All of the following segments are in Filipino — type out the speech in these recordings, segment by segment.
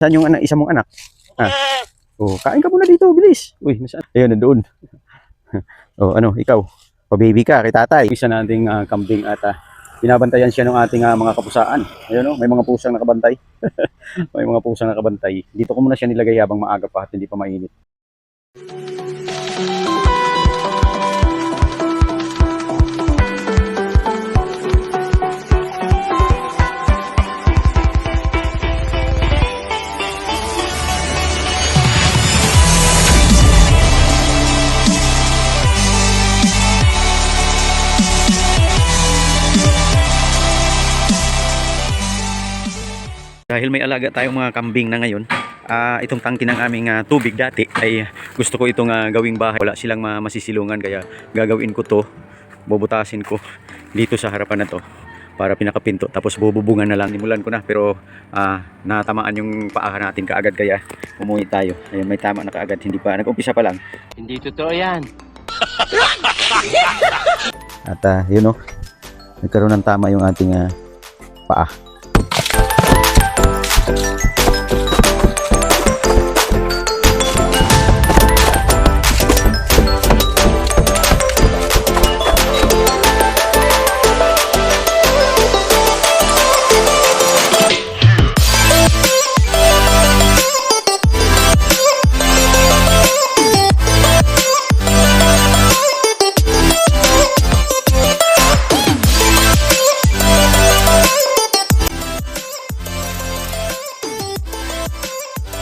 Saan yung isa mong anak? Ah. Oh, kain ka muna dito, bilis. Uy, nasaan? Ayun, nandoon. Oh, ano, ikaw? Pa-baby ka kay tatay. Isa nating kambing at binabantayan siya ng ating mga kapusaan. Ayun, oh, may mga pusang nakabantay. May mga pusang nakabantay. Dito ko muna siya nilagay habang maaga pa at hindi pa mainit. Dahil may alaga tayong mga kambing na ngayon, itong tangke ng aming tubig dati ay gusto ko itong gawing bahay. Wala silang masisilungan kaya gagawin ko to, bubutasin ko dito sa harapan na to para pinakapinto. Tapos bububungan na lang. Nimulan ko na pero natamaan yung paa natin kaagad kaya umuwi tayo. Ayun, may tama na kaagad, hindi pa, nag-umpisa pa lang. Hindi totoo yan. At yun o, nagkaroon ng tama yung ating paa.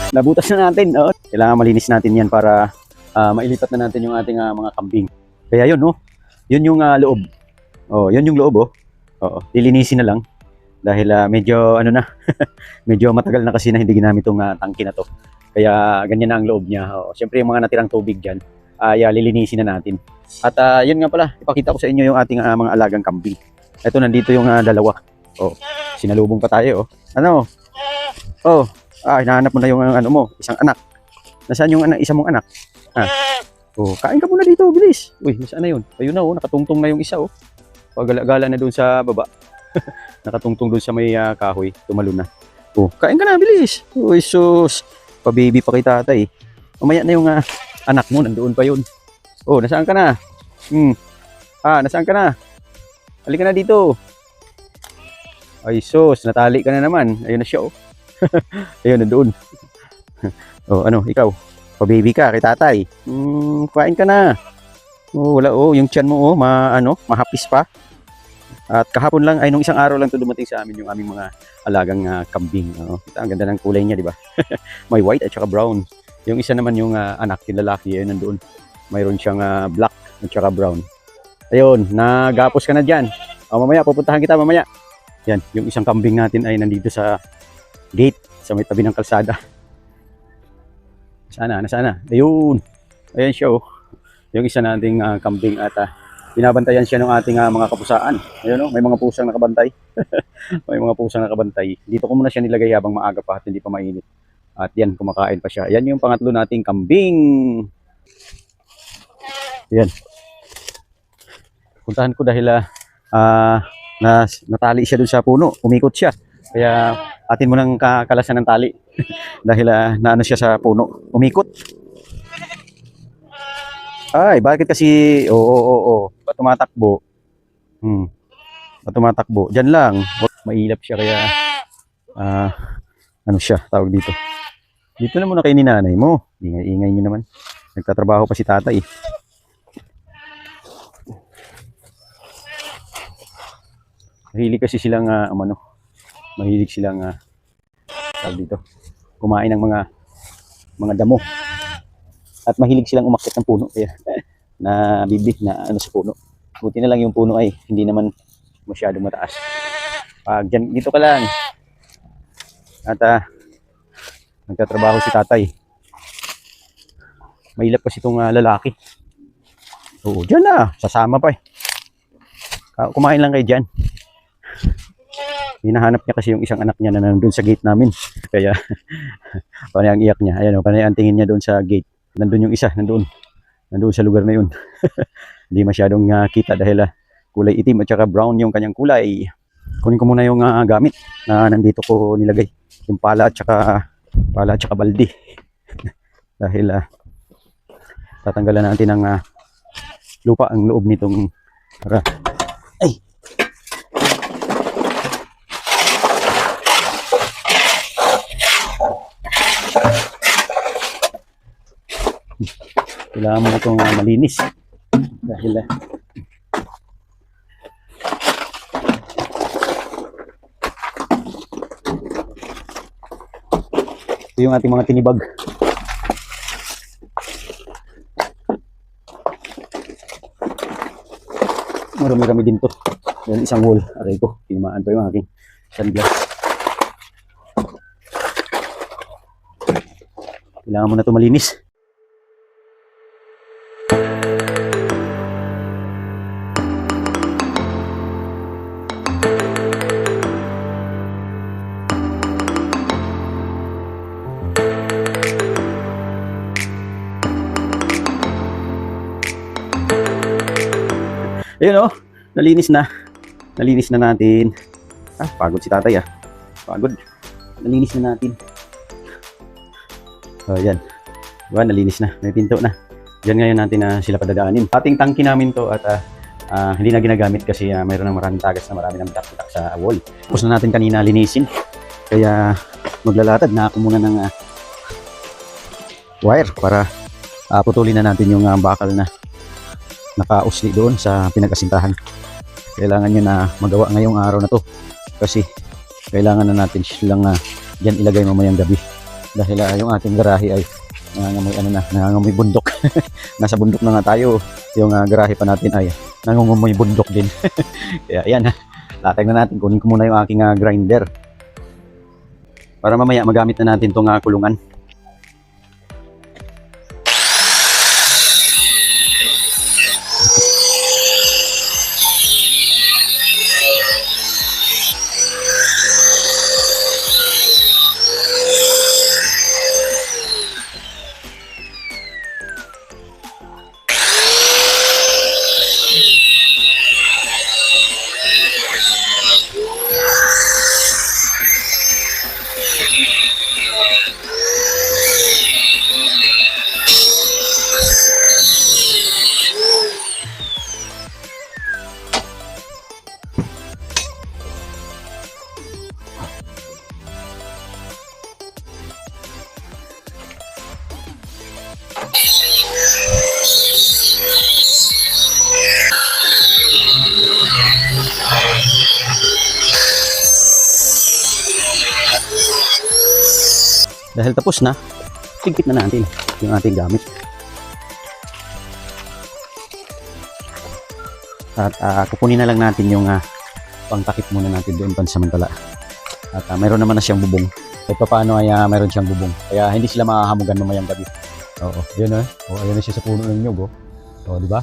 Nabutas na natin, no? Kailangan malinis natin yan para mailipat na natin yung ating mga kambing. Kaya yun, no? Yun yung loob. Oh, yun yung loob, oh. Oo, lilinisin na lang dahil medyo ano na, medyo matagal na kasi na hindi ginamit tong tangke na to. Kaya ganyan na ang loob niya. Oh, syempre yung mga natirang tubig diyan, lilinisin na natin. At yun nga pala, ipakita ko sa inyo yung ating mga alagang kambing. Ito nandito yung dalawa. Oh, sinalubong pa tayo, oh. Ano? Oh, hinahanap mo na yung ano mo, isang anak. Nasaan yung isa mong anak? Oh, kain ka muna dito, bilis. Uy, nasaan na yun? Ayun na, oh, nakatungtong na yung isa, oh. Pagala-gala na doon sa baba. Nakatungtong doon sa may kahoy, tumalo na. Oh, kain ka na, bilis. Uy, sus. Pa-baby pa kay tatay. Mamaya na yung anak mo, nandoon pa yun. Oh, nasaan ka na? Nasaan ka na? Halika na dito. Ay, sus, natali ka na naman. Ayun na siya, oh. Ayun, nandoon. Oh, ano, ikaw? Pa-baby ka kay tatay. Kain ka na. Oh, wala, oh, yung tiyan mo, oh, mahapis pa. At kahapon lang, ay nung isang araw lang to dumating sa amin yung aming mga alagang kambing. Oh, kita, ang ganda ng kulay niya, di ba? May white at saka brown. Yung isa naman yung anak, yung lalaki, ayun, nandoon. Mayroon siyang black at saka brown. Ayun, nagapos ka na dyan. Oh, mamaya, pupuntahan kita mamaya. Yan, yung isang kambing natin ay nandito sa gate sa may tabi ng kalsada. Nasaan? Ayun. Ayan siya, oh. Yung isa nating kambing at binabantayan siya ng ating mga kapusaan. Ayun, oh, may mga pusang nakabantay. May mga pusang nakabantay. Dito ko muna siya nilagay habang maaga pa at hindi pa mainit. At yan, kumakain pa siya. Yan yung pangatlo nating kambing. Yan. Puntahan ko dahil natali siya dun sa puno. Umikot siya. Kaya atin mo nang kakalasan ng tali dahil naano siya sa puno, umikot. Ay, bakit kasi ba't tumatakbo? Ba't tumatakbo? Diyan lang. Mailap siya kaya ano siya, tawag dito. Dito na muna kay ninanay mo. Ingay niyo naman. Nagtatrabaho pa si tatay. Mahilig kasi silang mahilig silang dito kumain ng mga damo at mahilig silang umakyat ng puno kaya na bibig na ano sa puno. Buti na lang yung puno ay hindi naman masyadong mataas. Pag dyan, dito ka lang at nagtatrabaho si tatay. Mahilap kasi itong lalaki. Oo, dyan na, sasama pa eh. Kumain lang kayo dyan. Hinahanap niya kasi yung isang anak niya na nandun sa gate namin. Kaya, panay ang iyak niya. Ayan o, panay ang tingin niya doon sa gate. Nandun yung isa, nandun sa lugar na yun. Hindi masyadong kita dahil kulay itim at saka brown yung kanyang kulay. Kunin ko muna yung gamit na nandito ko nilagay. Yung pala at saka Pala at saka baldi. Dahil tatanggalan natin ng lupa ang loob nitong para ay kailangan mo itong malinis dahil ito yung ating mga tinibag. Marami-rami din to. Yan, isang wall. Aray ko, tinamaan pa yung aking sunglass. Kailangan mo na ito malinis. Ayun oh, nalinis na. Nalinis na natin. Pagod si tatay Pagod. Nalinis na natin. So, yan. Diba, nalinis na. May pinto na. Diyan ngayon natin sila padadaanin. Ating tangki namin to at hindi na ginagamit kasi mayroon ng maraming tagas na marami ng bitak-bitak sa wall. Tapos na natin kanina linisin. Kaya maglalatad na ako muna ng wire para putulin na natin yung bakal na nakausli doon sa pinag-asintahan. Kailangan nyo na magawa ngayong araw na to kasi kailangan na natin silang dyan ilagay mamayang gabi dahil yung ating garahe ay nangangamoy bundok. Nasa bundok na nga tayo, yung garahe pa natin ay nangangamoy bundok din. Kaya yan, latag na natin. Kunin ko muna yung aking grinder para mamaya magamit na natin tong kulungan. Dahil tapos na, tigpit na natin yung ating gamit. At kukunin na lang natin yung pangtakip muna natin doon pansamantala. At mayroon naman na siyang bubong. Kahit pa paano ay mayroon siyang bubong. Kaya hindi sila mahahamugan mamayang gabi. Oo, yun ayun na siya sa puno ng nyug. Oo, di ba?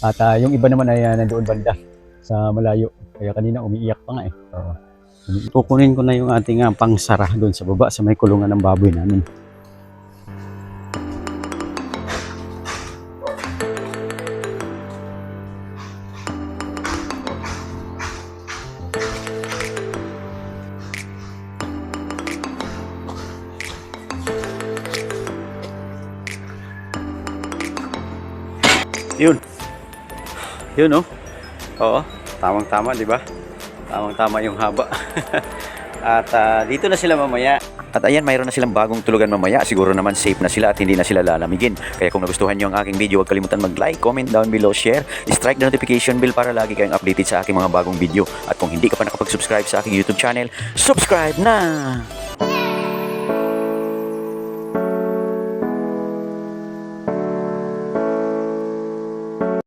At yung iba naman ay nandoon banda sa malayo. Kaya kanina umiiyak pa nga Oo. Kukunin ko na yung ating pangsara doon sa baba sa may kulungan ng baboy namin. Yun. Yun Oo, tamang-tama, di ba? Tamang-tama yung haba. At dito na sila mamaya. At ayan, mayroon na silang bagong tulugan mamaya. Siguro naman safe na sila at hindi na sila lalamigin. Kaya kung nagustuhan nyo ang aking video, huwag kalimutan mag-like, comment down below, share, strike the notification bell para lagi kayong updated sa aking mga bagong video. At kung hindi ka pa nakapag-subscribe sa aking YouTube channel, subscribe na!